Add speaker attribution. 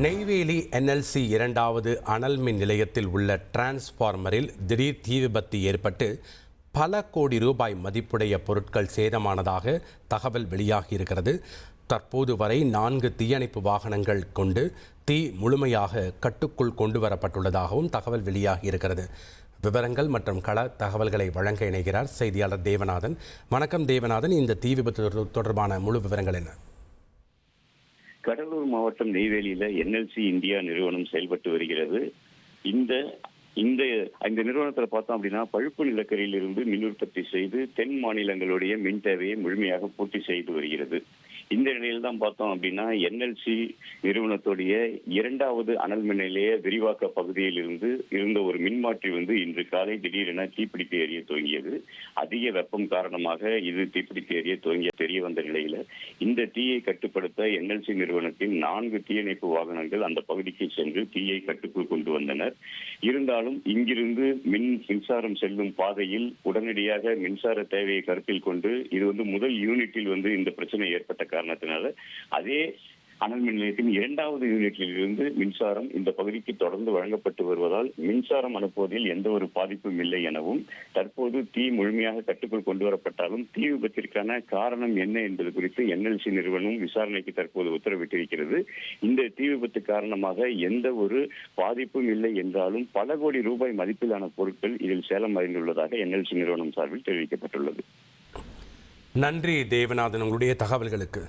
Speaker 1: Neyveli NLC இரண்டாவது அனல் மின் நிலையத்தில் உள்ள டிரான்ஸ்பார்மரில் திடீர் தீ விபத்து ஏற்பட்டு பல கோடி ரூபாய் மதிப்புடைய பொருட்கள் சேதமானதாக தகவல் வெளியாகியிருக்கிறது. தற்போது வரை 4 தீயணைப்பு வாகனங்கள் கொண்டு தீ முழுமையாக கட்டுக்குள் கொண்டு வரப்பட்டுள்ளதாகவும் தகவல் வெளியாகியிருக்கிறது. விவரங்கள் மற்றும் கள தகவல்களை வழங்க இணைகிறார் செய்தியாளர் தேவநாதன். வணக்கம் தேவநாதன், இந்த தீ விபத்து தொடர்பான முழு விவரங்கள் என்ன?
Speaker 2: கடலூர் மாவட்டம் நெய்வேலியில NLC இந்தியா நிறுவனம் செயல்பட்டு வருகிறது. இந்த நிறுவனத்துல பார்த்தோம் அப்படின்னா பழுப்பு நிலக்கரியிலிருந்து மின் உற்பத்தி செய்து தென் மாநிலங்களுடைய மின் தேவையை முழுமையாக பூர்த்தி செய்து வருகிறது. இந்த நிலையில் தான் பார்த்தோம் அப்படின்னா NLC நிறுவனத்துடைய இரண்டாவது அனல் மின் நிலைய விரிவாக்க பகுதியில் இருந்த ஒரு மின்மாற்றி இன்று காலை திடீரென தீப்பிடித்து எரிய துவங்கியது. அதிக வெப்பம் காரணமாக இது தீப்பிடித்து எரிய துவங்கிய தெரிய வந்த நிலையில இந்த தீயை கட்டுப்படுத்த NLC நிறுவனத்தின் 4 தீயணைப்பு வாகனங்கள் அந்த பகுதிக்கு சென்று தீயை கட்டுக்குள் கொண்டு வந்தனர். இருந்தாலும் இங்கிருந்து மின்சாரம் செல்லும் பாதையில் உடனடியாக மின்சார தேவையை கருத்தில் கொண்டு இது முதல் யூனிட்டில் இந்த பிரச்சனை ஏற்பட்ட காரணத்தினால அதே அனல் மின் நிலையத்தின் இரண்டாவது யூனிட்டில் இருந்து மின்சாரம் இந்த பகுதிக்கு தொடர்ந்து வழங்கப்பட்டு வருவதால் மின்சாரம் அனுப்புவதில் எந்த ஒரு பாதிப்பும் இல்லை எனவும், தற்போது தீ முழுமையாக கட்டுக்குள் கொண்டு வரப்பட்டாலும் தீ விபத்திற்கான காரணம் என்ன என்பது குறித்து NLC நிறுவனம் விசாரணைக்கு தற்போது உத்தரவிட்டிருக்கிறது. இந்த தீ விபத்து காரணமாக எந்த ஒரு பாதிப்பும் இல்லை என்றாலும் பல கோடி ரூபாய் மதிப்பிலான பொருட்கள் இதில் சேலம் அடைந்துள்ளதாக NLC நிறுவனம் சார்பில் தெரிவிக்கப்பட்டுள்ளது.
Speaker 1: நன்றி தேவநாதன், உங்களுடைய தகவல்களுக்கு.